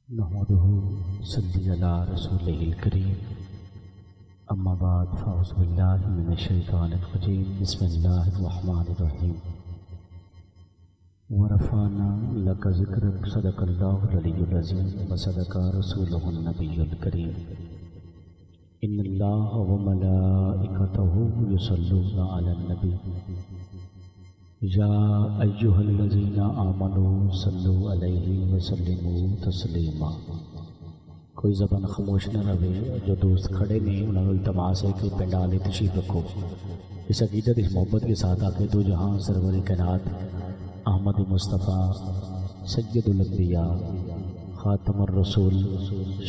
نحمده صلی علی رسولہ الکریم اما بعد فاعوذ باللہ من الشیطان الرجیم بسم اللہ الرحمن الرحیم ورفعنا لک ذکرک صدق اللہ العلی العظیم وصدق رسولہ النبی الکریم ان اللہ وملائکتہ یصلون علی النبی یا ایہا الذین آمنوا صلوا علیہ وسلموا تسلیما۔ کوئی زبان خاموش نہ رہے، جو دوست کھڑے نے انہوں نے التماس ہے کہ پنڈال تشریف رکھو، اس عقیدت اس محبت کے ساتھ آکے دو جہاں سرور کائنات احمد مصطفیٰ سید الانبیاء خاتم الرسول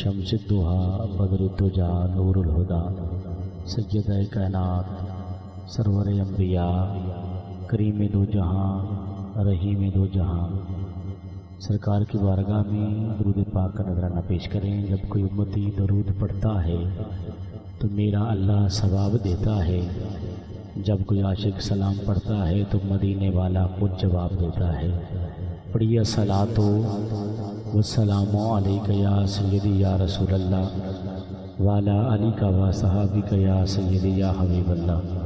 شمس الضحیٰ بدر الدجا نور الہدیٰ سید کائنات سرور انبیاء کریم دو جہاں رحیم دو جہاں سرکار کی بارگاہ میں درود پاک کا نذرانہ پیش کریں۔ جب کوئی امتی درود پڑھتا ہے تو میرا اللہ ثواب دیتا ہے، جب کوئی عاشق سلام پڑھتا ہے تو مدینے والا خود جواب دیتا ہے۔ پڑھیے الصلاۃ والسلام علیک یا سیدی یا رسول اللہ وعلی آلک و صحابک یا سیدی یا حبیب اللہ۔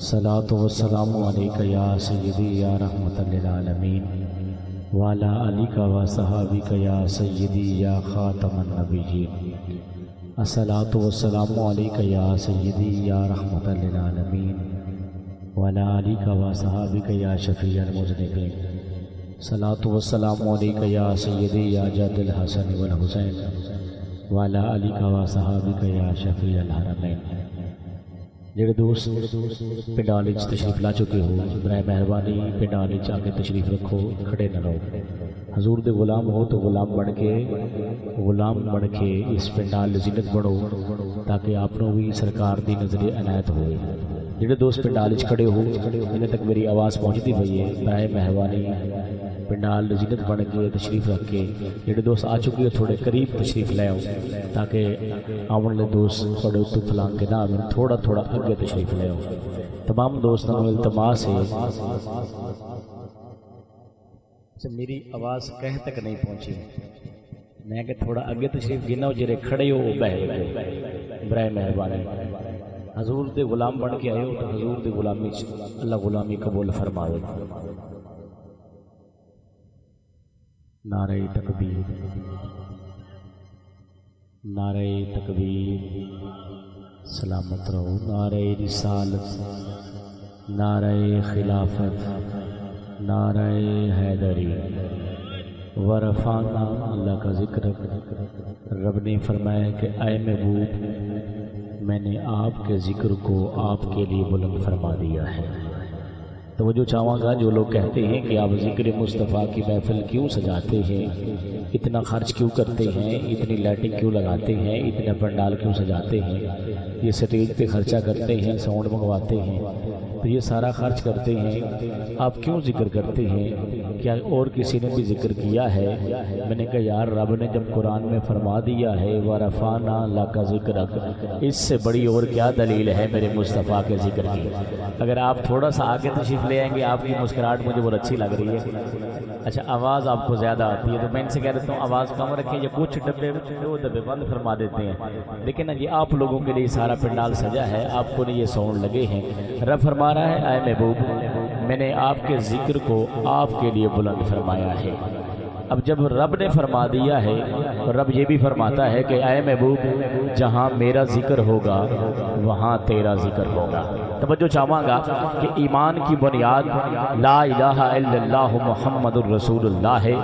صلاۃ والسلام علیک یا سیدی یا رحمت للعالمین وعلی آلک و صحابک یا سیدی یا خاتم النبیین۔ الصلاۃ والسلام علیک یا سیدی یا رحمت للعالمین وعلی آلک و صحابک یا شفیع المذنبین۔ صلاۃ والسلام علیک یا سیدی یا جد الحسن والحسین وعلی آلک و صحابک یا شفیع الحرمین۔ جڑے دوست پنڈال تشریف لا چکے ہو، برائے مہربانی پنڈال آ کے تشریف رکھو، کھڑے نہ رہو۔ حضور دے غلام ہو تو غلام بن کے اس پنڈال زینت بڑھو تاکہ آپ نو بھی سرکار دی نظر عنایت ہوئے۔ جڑے دوست پنڈال کھڑے ہو جنہیں تک میری آواز پہنچتی ہوئی ہے، برائے مہربانی پنڈال زینت بن کے تشریف رکھ کے جڑے دوست آ چکے ہو تھوڑے قریب تشریف لے آؤ تاکہ آنے والے دوست تھوڑے اتو پھلان کے نہ آئیں، تھوڑا تھوڑا اگے تشریف لے آؤ۔ تمام دوستوں کو التماس ہے، میری آواز کہیں تک نہیں پہنچی، میں کہ تھوڑا اگے تشریف گنا جڑے کھڑے ہو بہے برائے مہربانی حضور دے غلام بن کے آئے ہو تو حضور دے غلامی اللہ غلامی قبول فرماوے۔ نعرہ تکبیر، نعرہ تکبیر، سلامت رہو، نعرہ رسالت، نعرہ خلافت، نعرہ حیدری، ورفعنا اللہ کا ذکر۔ رب نے فرمایا کہ اے محبوب، میں نے آپ کے ذکر کو آپ کے لیے بلند فرما دیا ہے۔ توجہ چاہوں گا، جو لوگ کہتے ہیں کہ آپ ذکر مصطفیٰ کی محفل کیوں سجاتے ہیں، اتنا خرچ کیوں کرتے ہیں، اتنی لائٹنگ کیوں لگاتے ہیں، اتنا پنڈال کیوں سجاتے ہیں، یہ سٹیج پہ خرچہ کرتے ہیں، ساؤنڈ منگواتے ہیں، تو یہ سارا خرچ کرتے ہیں، آپ کیوں ذکر کرتے ہیں؟ کیا اور کسی نے بھی ذکر کیا ہے؟ میں نے کہا یار رب نے جب قرآن میں فرما دیا ہے وَرَفَعْنَا لَكَ ذِكْرَكَ، اس سے بڑی اور کیا دلیل ہے میرے مصطفیٰ کے ذکر کی؟ اگر آپ تھوڑا سا آگے تشریف لے آئیں گے، آپ کی مسکراہٹ مجھے بہت اچھی لگ رہی ہے۔ اچھا آواز آپ کو زیادہ آتی ہے تو میں ان سے کہہ دیتا ہوں آواز کم رکھیں، یا کچھ ڈبے دو ڈبے بند فرما دیتے ہیں، لیکن یہ آپ لوگوں کے لیے سارا پنڈال سجا ہے، آپ کو نہیں یہ ساؤنڈ لگے ہیں۔ رب فرما رہا ہے اے محبوب، میں نے آپ کے ذکر کو آپ کے لیے بلند فرمایا ہے۔ اب جب رب نے فرما دیا ہے تو رب یہ بھی فرماتا ہے کہ اے محبوب، جہاں میرا ذکر ہوگا وہاں تیرا ذکر ہوگا۔ توجہ چاہوں گا کہ ایمان کی بنیاد لا الہ الا اللہ محمد الرسول اللہ ہے۔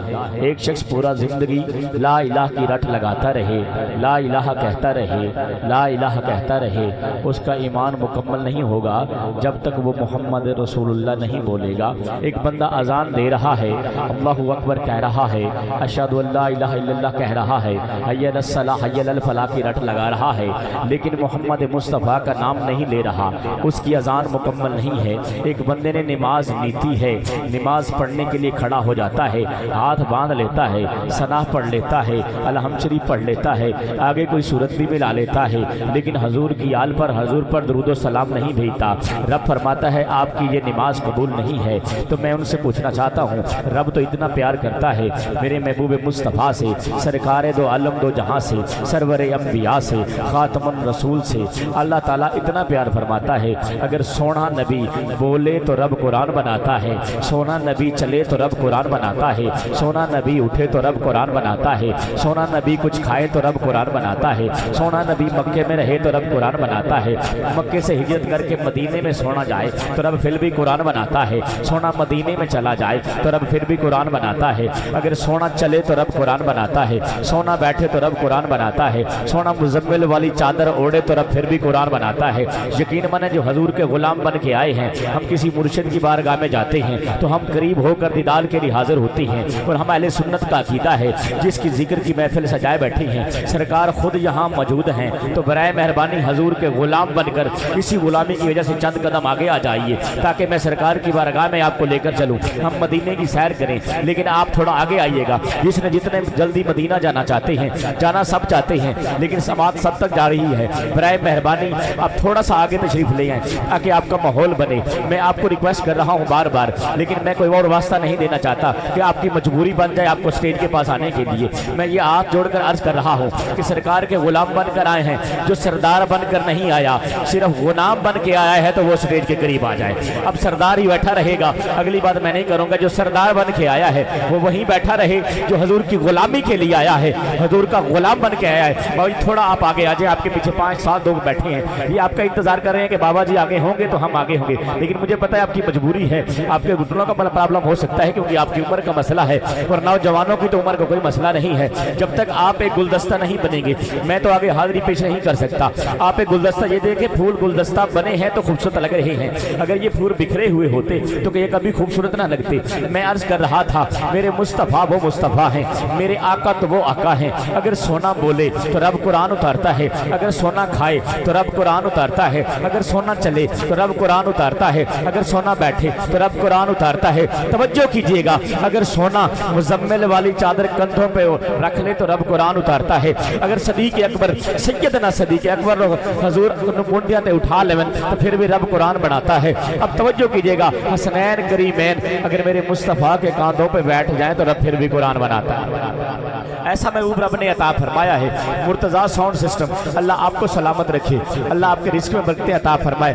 ایک شخص پورا زندگی لا الہ کی رٹ لگاتا رہے، لا الہ کہتا رہے، لا الہ کہتا رہے، اس کا ایمان مکمل نہیں ہوگا جب تک وہ محمد رسول اللہ نہیں بولے گا۔ ایک بندہ اذان دے رہا ہے، اللہ اکبر کہہ رہا ہے، اشہد ان لا الہ الا اللہ کہہ رہا ہے، حی علی الصلاۃ حی علی الفلاح کی رٹ لگا رہا ہے، لیکن محمد مصطفیٰ کا نام نہیں لے رہا، اس کی اذان مکمل نہیں ہے۔ ایک بندے نے نماز نیتی ہے، نماز پڑھنے کے لیے کھڑا ہو جاتا ہے، ہاتھ باندھ لیتا ہے، ثنا پڑھ لیتا ہے، الحمد شریف پڑھ لیتا ہے، آگے کوئی صورت بھی ملا لیتا ہے، لیکن حضور کی آل پر حضور پر درود و سلام نہیں بھیجتا۔ رب فرماتا ہے آپ کی یہ نماز قبول نہیں ہے۔ تو میں ان سے پوچھنا چاہتا ہوں، رب تو اتنا پیار کرتا ہے، میرے محبوب مصطفیٰ سے، سرکار دو عالم دو جہاں سے، سرور انبیاء سے، خاتم الرسول سے اللہ تعالیٰ اتنا پیار فرماتا ہے۔ اگر سونا نبی بولے تو رب قرآن بناتا ہے، سونا نبی چلے تو رب قرآن بناتا ہے، سونا نبی اٹھے تو رب قرآن بناتا ہے، سونا نبی کچھ کھائے تو رب قرآن بناتا ہے، سونا نبی مکے میں رہے تو رب قرآن بناتا ہے، مکے سے ہجرت کر کے مدینے میں سونا جائے تو رب پھر بھی قرآن بناتا ہے، سونا مدینے میں چلا جائے تو رب پھر بھی قرآن بناتا ہے، اگر سونا چلے تو رب قرآن بناتا ہے، سونا بیٹھے تو رب قرآن بناتا ہے، سونا مزمل والی چادر اوڑے تو رب پھر بھی قرآن بناتا ہے۔ یقین مانے جو حضور کے غلام بن کے آئے ہیں، ہم کسی مرشد کی بارگاہ میں جاتے ہیں تو ہم قریب ہو کر دیدار کے لیے حاضر ہوتی ہیں، اور ہم اہل سنت کا عقیدہ ہے جس کی ذکر کی محفل سجائے بیٹھی ہیں، سرکار خود یہاں موجود ہیں، تو برائے مہربانی حضور کے غلام بن کر کسی غلامی کی وجہ سے چند قدم آگے آ جائیے تاکہ میں سرکار کی بارگاہ میں آپ کو لے کر چلوں، ہم مدینے کی سیر کریں، لیکن آپ تھوڑا آگے آئیے گا۔ جس نے جتنے جلدی مدینہ جانا چاہتے ہیں، جانا سب چاہتے ہیں لیکن سماعت سب تک جا رہی ہے، برائے مہربانی آپ تھوڑا سا آگے تشریف لے آئیں تاکہ آپ کا ماحول بنے۔ میں آپ کو ریکویسٹ کر رہا ہوں بار بار، لیکن میں کوئی اور واسطہ نہیں دینا چاہتا کہ آپ کی مجبوری بن جائے آپ کو اسٹیج کے پاس آنے کے لیے۔ میں یہ ہاتھ جوڑ کر عرض کر رہا ہوں کہ سرکار کے غلام بن کر آئے ہیں، جو سردار بن کر نہیں آیا، صرف غلام بن کے آیا ہے تو وہ اسٹیج کے قریب آ جائے۔ اب سردار ہی بیٹھا رہے گا، اگلی بات میں نہیں کروں گا، جو سردار بن کے آیا ہے وہ وہیں بیٹھا رہے جو حضور کی غلامی کے لیے آیا ہے، حضور کا غلام بن کے آیا ہے۔ بھائی تھوڑا آپ آگے آ جائیں، آپ کے پیچھے 5-7 لوگ بیٹھے ہیں، یہ آپ کا انتظار کر رہے ہیں کہ بابا جی آگے ہوں گے تو ہم آگے ہوں گے، لیکن مجھے پتہ ہے آپ کی مجبوری ہے، آپ کے گھٹنوں کا بڑا پرابلم ہو سکتا ہے کیونکہ آپ کی عمر کا مسئلہ ہے، اور نوجوانوں کی تو عمر کا کوئی مسئلہ نہیں ہے۔ جب تک آپ ایک گلدستہ نہیں بنیں گے میں تو آگے حاضری پیش نہیں کر سکتا۔ آپ ایک گلدستہ، یہ دیکھیں پھول گلدستہ بنے ہیں تو خوبصورت لگ رہے ہیں، اگر یہ پھول بکھرے ہوئے ہوتے تو کہ یہ کبھی خوبصورت نہ لگتے۔ میں عرض کر رہا تھا میرے مصطفیٰ وہ مصطفیٰ ہیں، میرے آقا تو وہ آقا ہیں۔ اگر سونا بولے تو رب قرآن اتارتا ہے، اگر سونا کھائے تو رب قرآن اتارتا ہے، اگر سونا چلے تو رب قرآن اتارتا ہے، اگر سونا بیٹھے تو رب قرآن اتارتا ہے۔ توجہ کیجئے گا، اگر سونا مزمل والی چادر کندھوں پہ رکھ لے تو رب قرآن اتارتا ہے، اگر صدیق اکبر سیدنا صدیق اکبر حضور مونڈیاں تے اٹھا لیں تو پھر بھی رب قرآن بناتا ہے۔ اب توجہ کیجئے گا، حسنین کریمین اگر میرے مصطفیٰ کے کاندھوں پہ بیٹھ جائیں تو رب پھر بھی قرآن بناتا ہے۔ ایسا محبوب رب نے عطا فرمایا ہے۔ مرتضیٰ ساؤنڈ سسٹم، اللہ آپ کو سلامت رکھے، اللہ آپ کے رزق میں برکتیں عطا فرمائے۔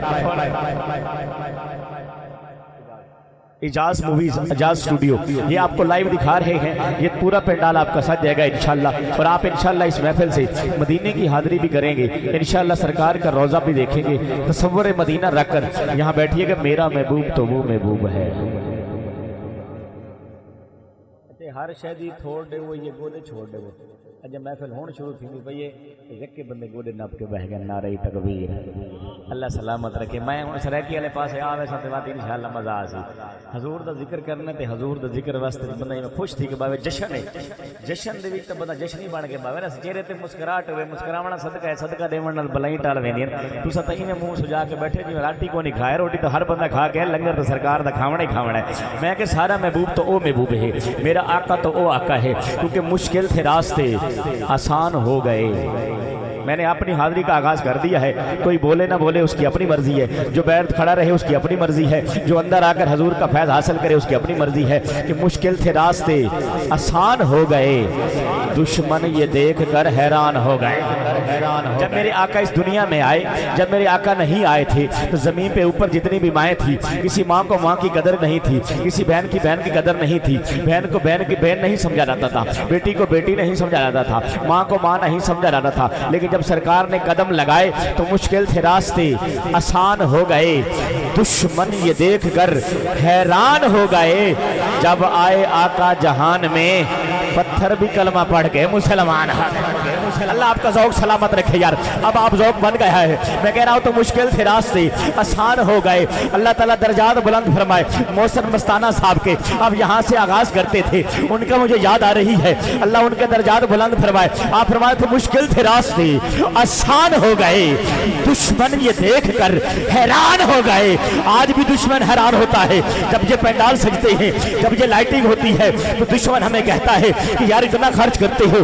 اجاز موویز، اجاز اسٹوڈیو، یہ آپ کو لائیو دکھا رہے ہیں، یہ پورا پینڈال آپ کا سج جائے گا انشاءاللہ، اور آپ انشاءاللہ اس محفل سے مدینے کی حاضری بھی کریں گے، انشاءاللہ سرکار کا روضہ بھی دیکھیں گے، تصور مدینہ رکھ کر یہاں بیٹھیے گا، میرا محبوب تو وہ محبوب ہے۔ ہر شہدی تھوڑ دے وہ یہ گودے چھوڑ دے وہ جب محفل ہون شروع تھی بھئی یکے بندے گودے نپ کے بہ گئے، نعرہ تکبیر، اللہ سلامت رکھے۔ میں ہوں سریکی والے پاسے آوے ساتھ بات انشاءاللہ مزہ آسی، حضور دا ذکر کرنے تے حضور دا ذکر واسطے بندہ میں خوش تھی کہ باوے جشن ہے، جشن دے وچ تے بندہ جشنی بن کے باوے نا چہرے تے مسکراہٹ ہوئے، مسکراونا صدقہ ہے، صدقہ دیون نال بلائیں ٹال ویندیاں۔ تساں تاں ایویں منہ سجا کے بیٹھے جی روٹی کو نہیں کھائے، روٹی تو ہر بندہ کھا کے لنگر تے سرکار دا کھاونا ہی کھاونا ہے۔ میں کہ سارا محبوب تو او محبوب ہے، میرا آقا تو او آقا ہے، کیونکہ مشکل تھے راستے آسان ہو گئے۔ میں نے اپنی حاضری کا آغاز کر دیا ہے، کوئی بولے نہ بولے اس کی اپنی مرضی ہے، جو بیٹھ کھڑا رہے اس کی اپنی مرضی ہے، جو اندر آ کر حضور کا فیض حاصل کرے اس کی اپنی مرضی ہے، کہ مشکل تھے راستے آسان ہو گئے، دشمن یہ دیکھ کر حیران ہو گئے۔ جب میرے آقا اس دنیا میں آئے، جب میرے آقا نہیں آئے تھے تو زمین پہ اوپر جتنی بھی مائیں تھی، کسی ماں کو ماں کی قدر نہیں تھی، کسی بہن کی بہن کی قدر نہیں تھی، بہن کو بہن کی بہن نہیں سمجھا جاتا تھا، بیٹی کو بیٹی نہیں سمجھا جاتا تھا، ماں کو ماں نہیں سمجھا جاتا تھا، لیکن جب سرکار نے قدم لگائے تو مشکل تھے راستے آسان ہو گئے، دشمن یہ دیکھ کر حیران ہو گئے، جب آئے آقا جہان میں پتھر بھی کلمہ پڑھ کے مسلمان ہیں۔ اللہ آپ کا ذوق سلامت رکھے یار، اب آپ ذوق بن گیا ہے۔ میں کہہ رہا ہوں تو مشکل تھے راستے آسان ہو گئے، اللہ تعالیٰ درجات بلند فرمائے۔ محسن مستانہ صاحب کے اب یہاں سے آغاز کرتے تھے، ان کا مجھے یاد آ رہی ہے، اللہ ان کے درجات بلند فرمائے۔ آپ فرمائے تو مشکل تھے راستے آسان ہو گئے، دشمن یہ دیکھ کر حیران ہو گئے۔ آج بھی دشمن حیران ہوتا ہے جب یہ پینڈال سجتے ہیں، جب یہ لائٹنگ ہوتی ہے تو دشمن ہمیں کہتا ہے کہ یار اتنا خرچ کرتے ہو،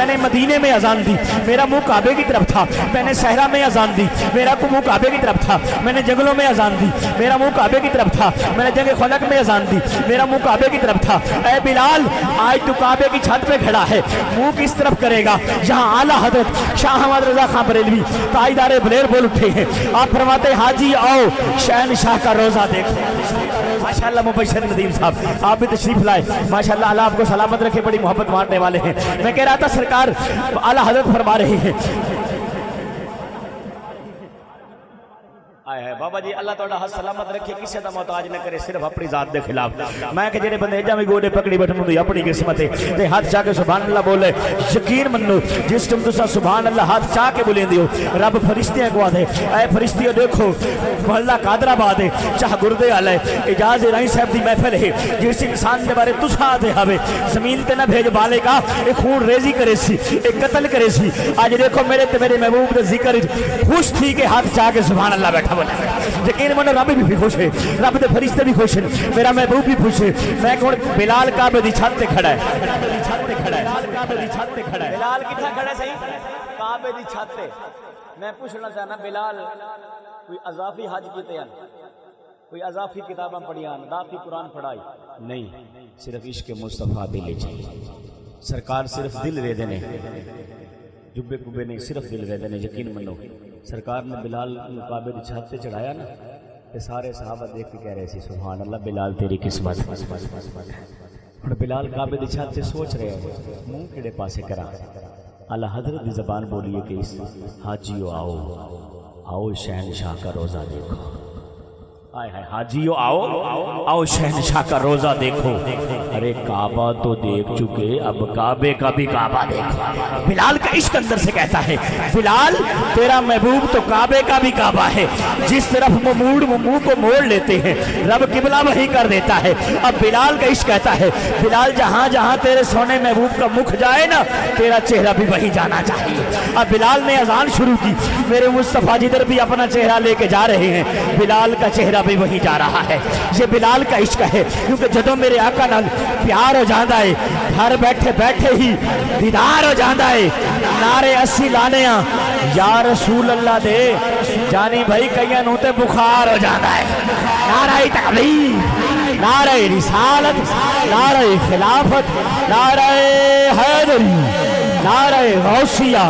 میں نے مدینے میں اذان دی، میرا منہ کعبے کی طرف تھا، میں نے صحرا میں اذان دی، میرا منہ کعبے کی طرف تھا، میں نے جنگلوں میں اذان دی، میرا منہ کعبے کی طرف تھا، میں نے جنگ خندق میں اذان دی، میرا منہ کعبے کی طرف تھا۔ اے بلال آج تو کعبے کی چھت پہ کھڑا ہے، منہ کس طرف کرے گا؟ جہاں اعلیٰ حضرت شاہ احمد رضا خان بریلوی تاجدار بلیر بول اٹھے ہیں، آپ فرماتے ہیں حاجی آؤ شہنشاہ کا روزہ دیکھو۔ ماشاءاللہ مبشر ندیم صاحب آپ بھی تشریف لائے، ماشاءاللہ اللہ آپ کو سلامت رکھے، بڑی محبت ماننے والے ہیں۔ میں کہہ رہا تھا سرکار اعلیٰ حضرت فرما رہے ہیں، آئے ہے بابا جی اللہ تعالیٰ حد سلامت رکھے، کسی دا محتاج نہ کرے، صرف اپنی ذات دے خلاف۔ میں کہ جنہیں بندے جامی گوڑے پکڑی بیٹھنوں دی اپنی قسمت ہے، تے ہاتھ چاہ کے سبحان اللہ بولے، یقین منو جس تم دوسرا سبحان اللہ ہاتھ چاہ کے بولیں دیو، رب فرشتیاں کو آدھے، اے فرشتیوں دیکھو محلہ قادر آباد ہے، چاہ گردے آلے اجاز رائن صاحب دی محفل ہے، جس انسان دے بارے تسا آدھے ہوئے زمین تے نہ بھیج بالے کا، ایک خون ریزی کرے سی، ایک قتل کرے سی۔ آج دیکھو میرے تے میرے محبوب دے ذکر خوش تھی کہ ہاتھ چاہ کے سبحان اللہ بیٹھا بولے۔ یقین منو رب بھی خوش ہے، رب دے فرشتے بھی خوش ہیں، میرا محبوب بھی خوش ہے۔ میں کہوں بلال کعبے دی چھت تے کھڑا ہے، بلال کتنا کھڑا ہے صحیح؟ کعبے دی چھت تے۔ میں پوچھنا چاہنا بلال کوئی اضافی حج کیتے ہیں، کوئی اضافی کتاباں پڑھیاں، اضافی قرآن پڑھائی نہیں، صرف عشق مصطفیٰ دل چاہیے۔ سرکار صرف دل دے دینے، جبے کبے نہیں، صرف دل دے دینے۔ یقین منو سرکار نے بلال کعبے دی چھت تے چڑھایا نا، تے سارے صحابہ دیکھ کے کہہ رہے سی سبحان اللہ بلال تیری قسمت۔ اور بلال کعبے دی چھت تے سوچ رہے ہیں منہ کیڑے پاسے کرا۔ اللہ حضرت دی زبان بولیے کہ اس حاجیو آؤ آؤ شہنشاہ کا روزہ دیکھو، آئے ہائے حاجیو آؤ آؤ شہنشاہ کا روزہ دیکھو۔ ارے کعبہ تو دیکھ چکے، اب کعبے کا بھی کعبہ دیکھو۔ بلال کا عشق اندر سے کہتا ہے بلال تیرا محبوب تو کعبے کا بھی کعبہ ہے، جس طرف منہ کو موڑ لیتے ہیں رب قبلہ وہی کر دیتا ہے۔ اب بلال کا عشق کہتا ہے بلال جہاں جہاں تیرے سونے محبوب کا مکھ جائے نا تیرا چہرہ بھی وہی جانا چاہیے۔ اب بلال نے اذان شروع کی، میرے مصطفیٰ جدھر بھی اپنا چہرہ لے کے جا رہے ہیں بلال کا چہرہ بھی وہی جا رہا ہے۔ یہ بلال کا عشق ہے، کیونکہ جدوں میرے آقا نال پیار ہو جاندہ ہے گھر بیٹھے بیٹھے ہی دیدار ہو جاندہ ہے۔ نعرے اسی لانے ہاں یا رسول اللہ دے جانی بھائی کئیاں نوتے بخار ہو جاندہ ہے۔ نعرہ تکبیر، نعرہ رسالت، نعرہ خلافت، نعرہ حیدری، نعرہ غوثیہ،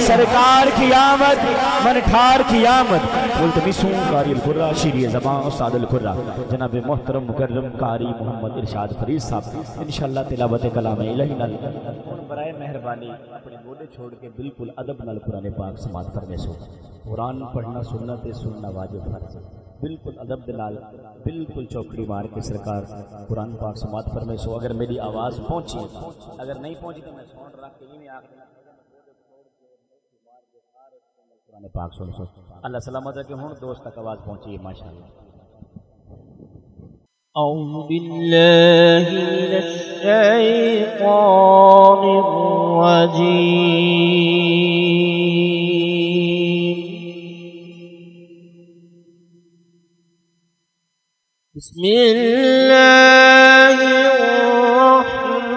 سرکار کی آمد منٹھار کی آمد۔ ملتمسوں قاری القرآن شیری زبان استاد القرآن جناب محترم مکرم قاری محمد ارشاد فرید صاحب انشاءاللہ تلاوت کلام الہی نال برائے مہربانی اپنے گوڑے چھوڑ کے بالکل ادب نال قرآن پاک سماعت فرمے سو۔ قرآن پڑھنا سنت سننا واجب فرض، بالکل ادب دلال بالکل چوکڑی مار کے سرکار قرآن پاک سماعت فرمے سو۔ اگر میری آواز پہنچی، اگر نہیں پہنچی تو میں ساؤنڈ رکھ کے ہی آخر قرآن پاک سن سو۔ اللہ سلامت ہے کہ ہوں دوست تک آواز پہنچی ہے ماشاءاللہ۔ اعوذ باللہ من الشیطان الرجیم، بسم اللہ الرحمن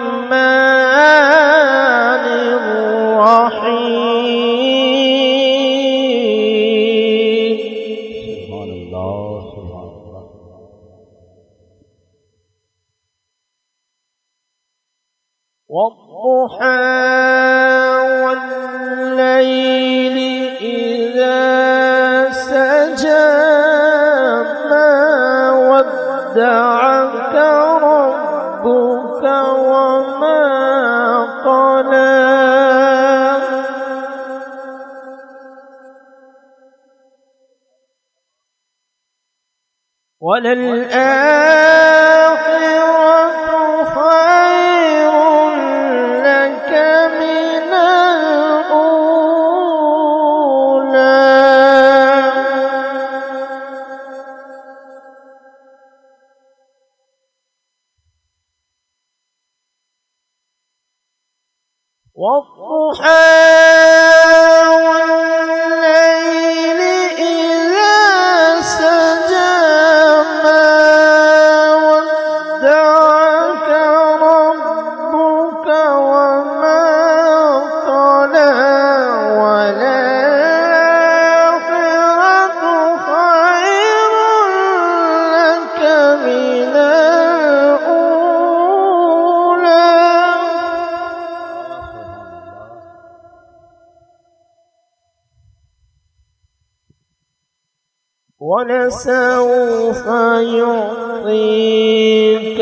الرحیم۔ والضحى والليل إذا سجى ما ودعك ربك وما قلى وللآخرة خير لك من الأولى والضحى والليل إذا سجى ما ودعك ربك وما ولسوف يعطيك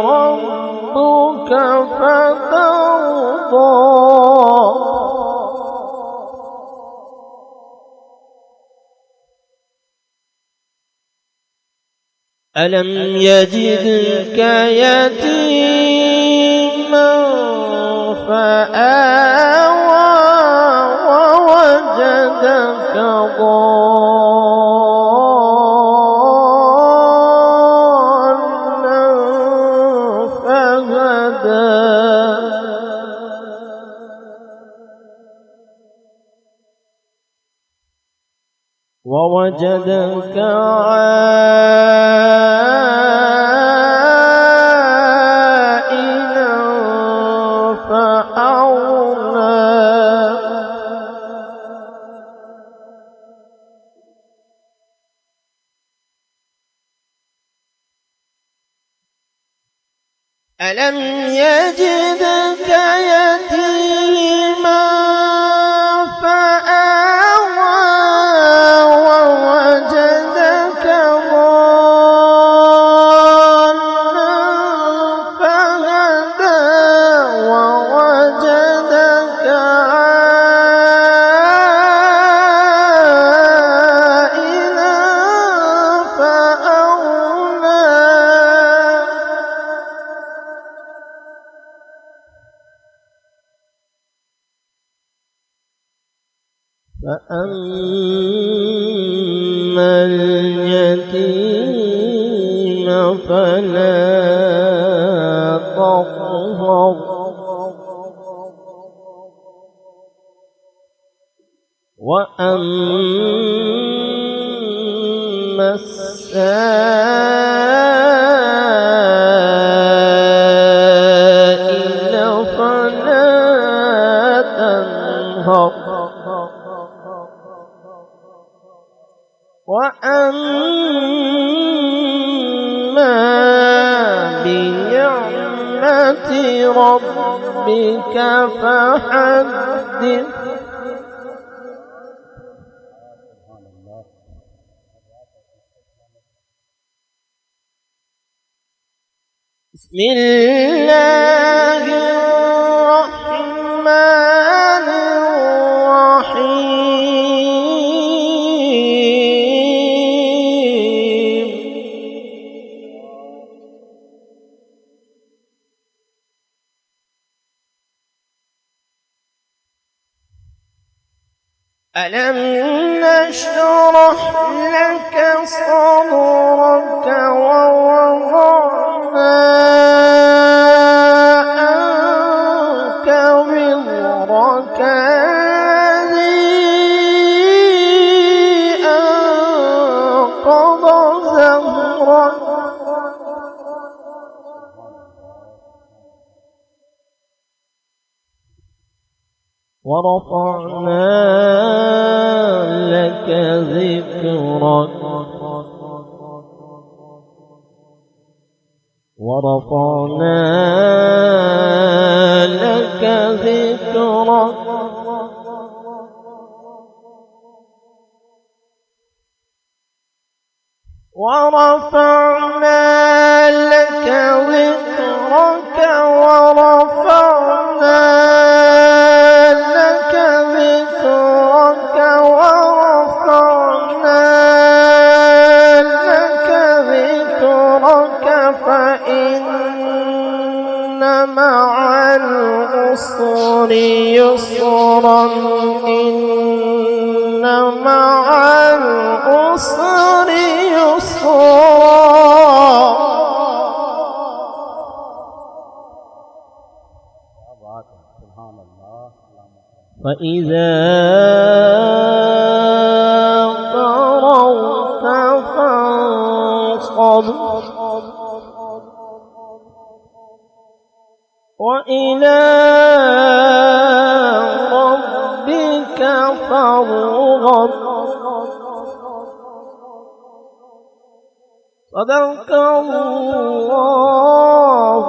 ربك فترضى ألم يجدك يتيما فآوى ووجدك ضالا فهدى ووجدك عائلا فأغنى ألم يجدك يتيما فآوى ووجدك ضالا فهدى ووجدك عائلا فأغنى فأما اليتيم فلا تقهر وأما السائل فلا تنهر وأما بنعمة ربك فحدث بسم الله الرحمن الرحيم ألم نشرح لك صدرك ووضعنا عنك وزرك الذي أنقض ظهرك ورفعنا لك ذكرك ورفعنا لك ذكرك ورفعنا لك ذكرك ورفعنا لك ذكرك ورفعنا لك ذكرك فإن مع العسر يسرا إن مع العسر يسرا فإذا فرغت فانصب وإلى ربك فارغب صدق الله